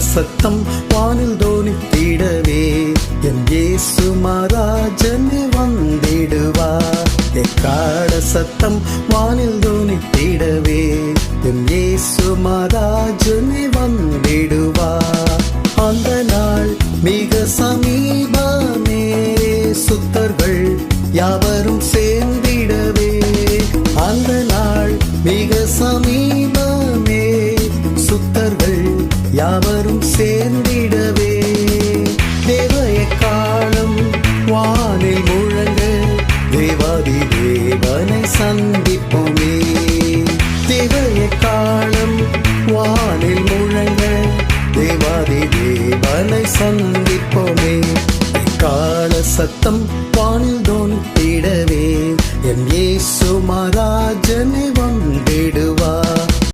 சத்தம் வானில் தோனித்திடவே என் இயேசு மகாராஜனே வந்திடுவார். எக்கால சத்தம் வானில் தோனித்திடவே என் இயேசு மகாராஜனே வந்திடுவார். அந்த நாள் மிக சமீபமே, சுத்தர்கள் யாவரும் சேர்ந்திடவே. அந்த நாள் மிக சமீபமே, சுத்தர்கள் யாவரும் சேர்ந்திடவே. தேவ எக்காலம் வானில் முழங்க தேவாதி தேவனை சந்திப்போமே. தேவ எக்காலம் வானில் முழங்க தேவாதி தேவனை சந்திப்போமே. எக்கால சத்தம் வானில் தோனித்திடவே என் இயேசு மகாராஜனே வந்திடுவார்.